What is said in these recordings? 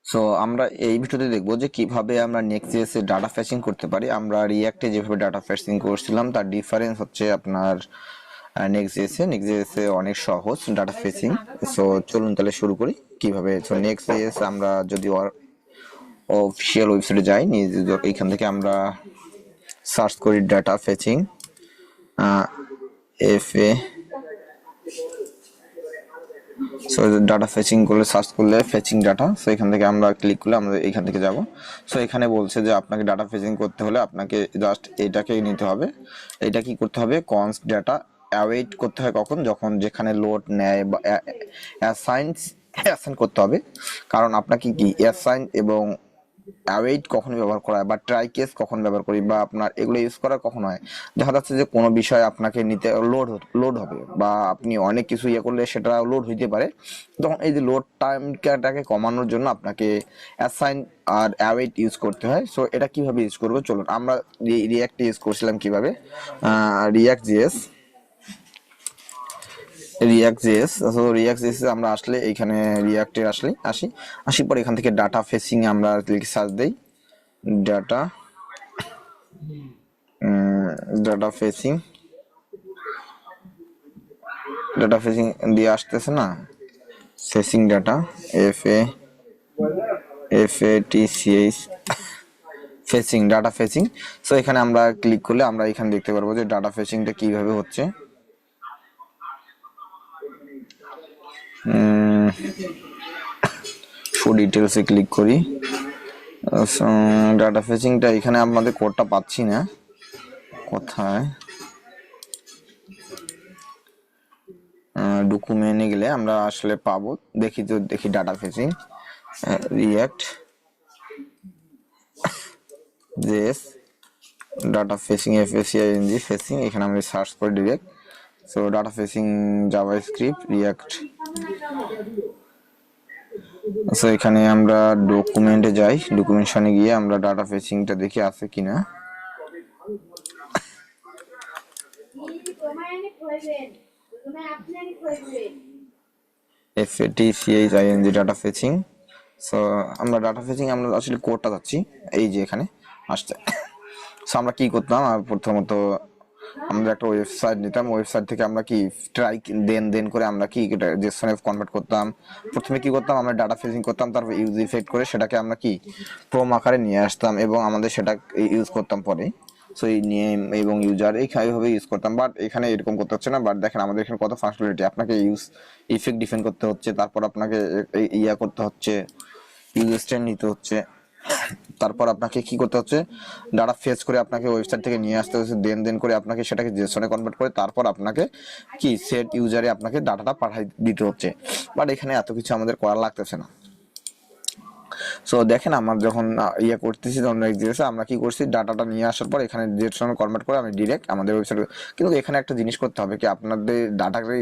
So আমরা এই ভিডিওতে দেখবো যে কিভাবে আমরা নেক্সট.js এ ডাটা ফেচিং করতে পারি। আমরা রিঅ্যাক্টে যেভাবে ডাটা ফেচিং করছিলাম তার ডিফারেন্স হচ্ছে আপনার নেক্সট.js এ অনেক সহজ ডাটা ফেচিং। সো চলুন তাহলে শুরু করি কিভাবে। সো নেক্সট.js আমরা যদি অফিসিয়াল ওয়েবসাইটে যাই, এইখান থেকে আমরা সার্চ করি data fetching FA। So data fetching করলে সার্চ করলে ফেচিং ডাটা, সো এখান থেকে আমরা ক্লিক করলে আমরা এখান থেকে যাব। সো এখানে বলছে যে আপনাকে ডাটা ফেচিং করতে হলে আপনাকে জাস্ট এইটাকে নিতে হবে। এটা কি করতে হবে, কনস্ট ডাটা অ্যাওয়েট করতে হয় কখন, যখন যেখানে লোড নেয় বা অ্যাসাইন করতে হবে। কারণ আপনাকে কি অ্যাসাইন এবং অ্যাওয়েট কখন ব্যবহার করা হয় বা ট্রাই কেস কখন ব্যবহার করি বা আপনার এগুলো ইউজ করা কখন হয়, দেখা যাচ্ছে যে কোনো বিষয় আপনাকে নিতে লোড হবে বা আপনি অনেক কিছু ইয়ে করলে সেটা লোড হইতে পারে। তখন এই যে লোড টাইমটাকে কমানোর জন্য আপনাকে অ্যাসাইন আর অ্যাওয়েট ইউজ করতে হয়। সো এটা কিভাবে ইউজ করবো চলুন। আমরা রিঅ্যাক্ট ইউজ করছিলাম কিভাবে, রিঅ্যাক্ট.js। সো রিঅ্যাক্ট.js আমরা আসলে এইখানে রিঅ্যাক্টে আসি পরে এখান থেকে ডাটা ফেচিং আমরা সার্চ দেই ডাটা ফেচিং দিয়ে আসতেছে না, fetching data FATCH fetching data fetching. So এখানে আমরা ক্লিক করলে আমরা এখানে দেখতে পারবো যে ডাটা ফেচিংটা কিভাবে হচ্ছে। শো ডিটেলসে ক্লিক করি। ডাটা ফেচিংটা এখানে আমাদের কোডটা পাচ্ছি না, কোথায় ডকুমেন্টে গেলে আমরা আসলে পাবো। দেখি data fetching রিঅ্যাক্ট.js data fetching FACING fetching, এখানে আমি সার্চ করি direct. So data fetching JavaScript react. So এখানে আমরা ডকুমেন্টে যাই, ডকুমেন্টেশনে গিয়ে আমরা ডাটা ফেচিংটা দেখি আছে কিনা। FATCHING data fetching. সো আমরা ডাটা ফেচিং আমরা আসলে কোডটা যাচ্ছি, এই যে এখানে আসছে। সো আমরা কি করতাম, প্রথমত আমরা একটা ওয়েবসাইট নিতাম, ওয়েবসাইট থেকে আমরা কি ট্রাই দেন করে আমরা কি জেসনে কনভার্ট করতাম। প্রথমে কি করতাম, আমরা ডাটা ফেচিং করতাম, তারপর ইউজ ইফেক্ট করে সেটাকে আমরা কি প্রোম আকারে নিয়ে আসতাম এবং আমাদের সেটা ইউজ করতাম পরে। সো এই নেম এবং ইউজার এইভাবে ইউজ করতাম, বাট এখানে এরকম করতে হচ্ছে না। বাট দেখেন আমাদের এখানে কত ফাংশনালিটি, আপনাকে ইউজ ইফেক্ট ডিফাইন করতে হচ্ছে, তারপর আপনাকে ইয়া করতে হচ্ছে, ইউজ স্ট্যান্ড নিতে হচ্ছে, তারপর আপনাকে কি করতে হচ্ছে, ডাটা ফেচ করে আপনাকে ওয়েবসাইট থেকে নিয়ে আসতে হচ্ছে, দেন করে আপনাকে সেটাকে জেসনে কনভার্ট করে তারপর আপনাকে কি সেট ইউজারে আপনাকে ডাটাটা পাঠিয়ে দিতে হচ্ছে। বাট এখানে এত কিছু আমাদের করা লাগতেছে না। সো দেখেন আমার যখন ইয়ে করতেছি তখন নেক্সট.js আমরা কি করছি, ডাটাটা নিয়ে আসার পর এখানে জেসনে কনভার্ট করে আমি ডিরেক্ট আমাদের ওয়েবসাইটে। কিন্তু এখানে একটা জিনিস করতে হবে কি, আপনাদের ডাটাকে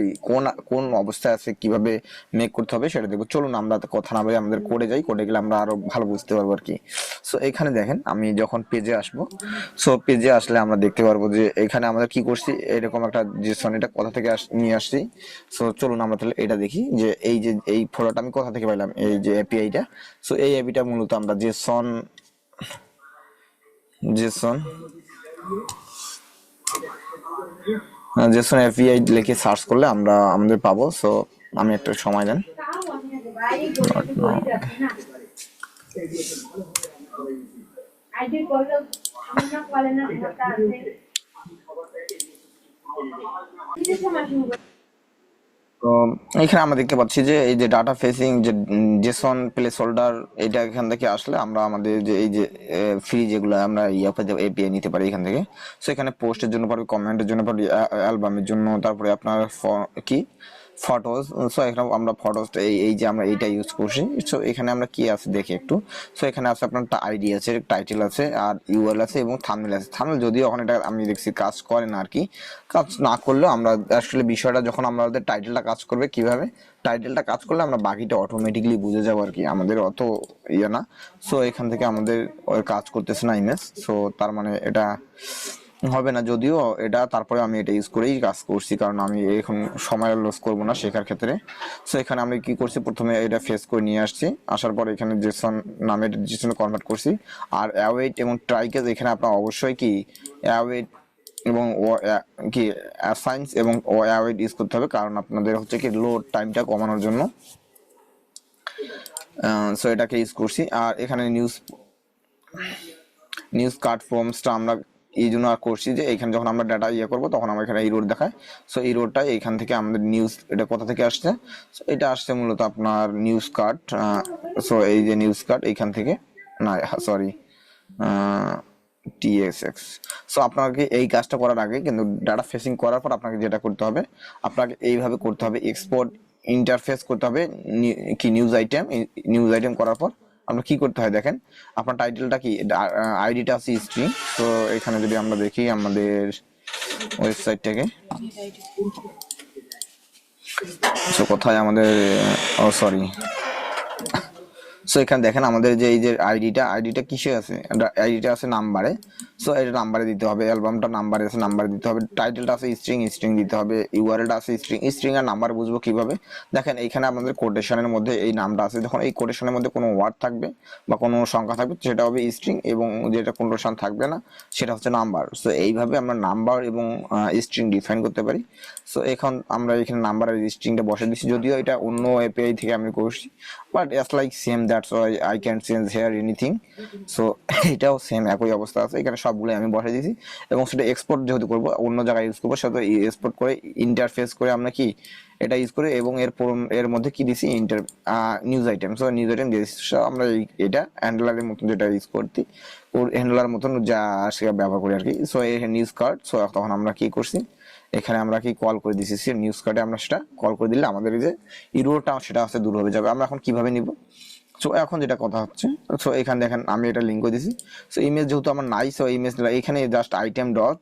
কোন অবস্থায় আছে কিভাবে মেক করতে হবে সেটা দেখবো। চলুন আমরা কথা না বলে আমাদের কোডে যাই, কোডে গেলে আমরা আরো ভালো বুঝতে পারবো আর কি। সো এখানে দেখেন আমি যখন পেজে আসবো, সো পেজে আসলে আমরা দেখতে পারবো যে এখানে আমাদের কি করছি, এরকম একটা জেসন, এটা কোথা থেকে নিয়ে আসছি। সো চলুন আমরা তাহলে এটা দেখি যে এই ফটোটা আমি কোথা থেকে পাইলাম, এই যে এপিআইটা। সো এই এপিটা মূলত আমরা জেসন এপিআই লিখে সার্চ করলে আমরা আমাদের পাবো। সো আমি একটা সময় দেন। তো এখানে আমরা দেখতে পাচ্ছি যে এই যে ডাটা ফেচিং যে জেসন প্লেস হোল্ডার, এটা এখান থেকে আসলে আমরা আমাদের যে এই যে ফ্রি যেগুলো আমরা এপিআই নিতে পারি এখান থেকে। সো এখানে পোস্টের জন্য পারবে, কমেন্টের জন্য পারবে, অ্যালবামের জন্য, তারপরে আপনার কি ফটোজ। সো এখানে আমরা ফটোজ এই যে আমরা এইটা ইউজ করছি। সো এখানে আমরা কি আছে দেখি একটু। সো এখানে আছে আপনার আইডি আছে, টাইটেল আছে, আর ইউআরএল আছে এবং থাম্বনেল আছে। থাম্বনেল যদিও এখন এটা আমি দেখছি কাজ করে না আর কি, কাজ না করলেও আমরা আসলে বিষয়টা যখন আমাদের টাইটেলটা কাজ করবে, কিভাবে টাইটেলটা কাজ করলে আমরা বাকিটা অটোমেটিকলি বুঝে যাবো আর কি, আমাদের অত ইয়ে না। সো এখান থেকে আমাদের কাজ করতেছে না ইমেজ। সো তার মানে এটা হবে না, যদিও এটা তারপরে আমি এটা ইউজ করেই কাজ করছি, কারণ আমি এখন সময় লস করব না শেখার ক্ষেত্রে। সো এখানে আমি কি করছি, প্রথমে এটা ফেস করে নিয়ে আসছি, আসার পর এখানে জেসন নামে জেসনে কনভার্ট করছি। আর অ্যাওয়েট এবং ট্রাইকেজ এখানে আপনার অবশ্যই কি অ্যাওয়েট এবং কি অ্যাসাইন্স এবং অ্যাওয়েট ইউজ করতে হবে, কারণ আপনাদের হচ্ছে কি লোড টাইমটা কমানোর জন্য। সো এটাকে ইউজ করছি। আর এখানে নিউজ কার্ড ফর্মসটা আমরা এই জন্য আর করছি যে এখানে যখন আমরা ডাটা করবো তখন আমরা এখানে ইরোড দেখায়। সো ইরোডটা এখান থেকে আমাদের নিউজ, এটা কোথা থেকে আসছে, সো এটা আসছে মূলত আপনার নিউজ কার্ড। সো এই যে নিউজ কার্ড এখান থেকে, না সরি, টিএসএক্স। সো আপনাকে এই কাজটা করার আগে কিন্তু ডাটা ফেসিং করার পর আপনাকে যেটা করতে হবে, আপনাকে এইভাবে করতে হবে, এক্সপোর্ট ইন্টারফেস করতে হবে কি নিউজ আইটেম করার পর আমরা কি করতে হয় দেখেন, আপনার টাইটেলটা কি, আইডিটা আছে স্ট্রিং। তো এখানে যদি আমরা দেখি আমাদের ওয়েবসাইটটাকে, সো কোথায় আমাদের, ও সরি, সো এখানে দেখেন আমাদের যে এই যে আইডিটা কিসে আছে, আইডিটা আছে নাম্বারে। সো এটা নাম্বারে দিতে হবে, অ্যালবামটা নাম্বারে আছে, নাম্বারে দিতে হবে, টাইটেলটা আছে স্ট্রিং দিতে হবে, ইউআরএলটা আছে স্ট্রিং আর নাম্বার বুঝবো কিভাবে, দেখেন এইখানে আমাদের কোটেশনের মধ্যে এই নামটা আছে, যখন এই কোটেশনের মধ্যে কোনো ওয়ার্ড থাকবে বা কোনো সংখ্যা থাকবে সেটা হবে স্ট্রিং, এবং যেটা কোটেশন থাকবে না সেটা হচ্ছে নাম্বার। সো এইভাবে আমরা নাম্বার এবং স্ট্রিং ডিফাইন করতে পারি। সো এখন আমরা এখানে নাম্বার আর স্ট্রিংটা বসে দিচ্ছি, যদিও এটা অন্য এপিআই থেকে আমি করছি, but it's like same, that's why I can change here anything. So এটাও সেম একই অবস্থা আছে, এখানে সবগুলো আমি বসে দিয়েছি। এবং সেটা এক্সপোর্ট যেহেতু করবো, অন্য জায়গায় ইউজ করবো, সেটা এক্সপোর্ট করে ইন্টারফেস করে আমরা কি এটা ইউজ করে, এবং এর মধ্যে কি দিছি news item. So news item দিয়ে দিচ্ছি আমরা এটা হ্যান্ডলারের মতন যেটা ইউজ করছি, ওর হ্যান্ডলার মতন যা সেটা ব্যবহার করি আর কি। সো এই নিউজ কার্ড, সো তখন আমরা কি করছি, এখানে আমরা কি কল করে দিছি, নিউজ কার্ডে আমরা সেটা কল করে দিলে আমাদের এই যে ইরোটা সেটা হচ্ছে দূর হয়ে যাবে। আমরা এখন কিভাবে নিব, সো এখন যেটা কথা হচ্ছে, সো এখানে দেখেন আমি এটা লিঙ্ক করে দিছি। সো ইমেজ যেহেতু আমার নাই, সো ইমেজ এখানে জাস্ট আইটেম ডট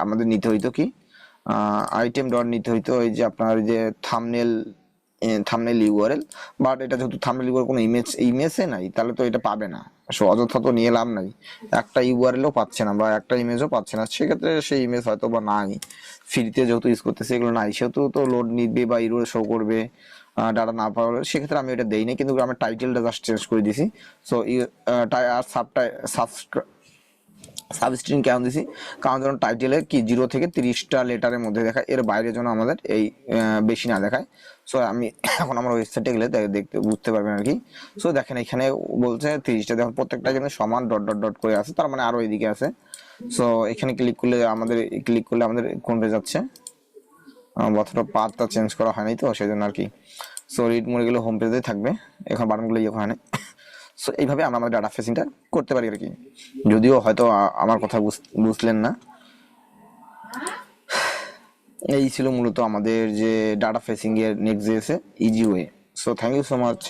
আমাদের নিতে হইতো কি, আইটেম ডট নিতে হইতো এই যে আপনার যে থাম্বনেল ইউআরএল, বাট এটা যেহেতু থাম্বনেল ইউআরএল কোনো ইমেজে নাই, তাহলে তো এটা পাবে না। সো অযথা তো নিয়ে লাভ নাই, একটা ইউআরএলও পাচ্ছে না বা একটা ইমেজও পাচ্ছে না, সেক্ষেত্রে সেই ইমেজ হয়তো বা নাই, ফ্রিতে যেহেতু ইউজ করতেছে এগুলো নাই, সেহেতু তো লোড নিবে বা ইরোর শো করবে, ডাটা না পাওয়া, সেক্ষেত্রে আমি এটা দেই না, কিন্তু আমি টাইটেলটা জাস্ট চেঞ্জ করে দিছি। সো আর সাবস্ট্রিং কেন দিছি, কারণ যেন টাইটেলে কি 0 থেকে 30টা লেটারের মধ্যে দেখায়, এর বাইরে যেন আমাদের এই বেশি না দেখায়। সো আমি এখন আমার ওয়েবসাইটে গেলে দেখতে বুঝতে পারবেন আর কি। সো দেখেন এখানে বলছে 30টা, দেখুন প্রত্যেকটা যেন সমান ডট ডট ডট করে আছে, তার মানে আরো এদিকে আছে। সো এখানে ক্লিক করলে আমাদের কোন পেজ যাচ্ছে, অথবা পাথটা চেঞ্জ করা হয়নি তো সেই জন্য আর কি। সো রিড মোডে গেলে হোম পেজে থাকবে, এখন বাটনগুলো ওখানে। সো এইভাবে আমরা আমাদের ডাটা ফেসিংটা করতে পারি আর কি, যদিও হয়তো আমার কথা বুঝলেন না। এই ছিল মূলত আমাদের যে ডাটা ফেসিং এর নেক্সট যে easy way. So thank you so much.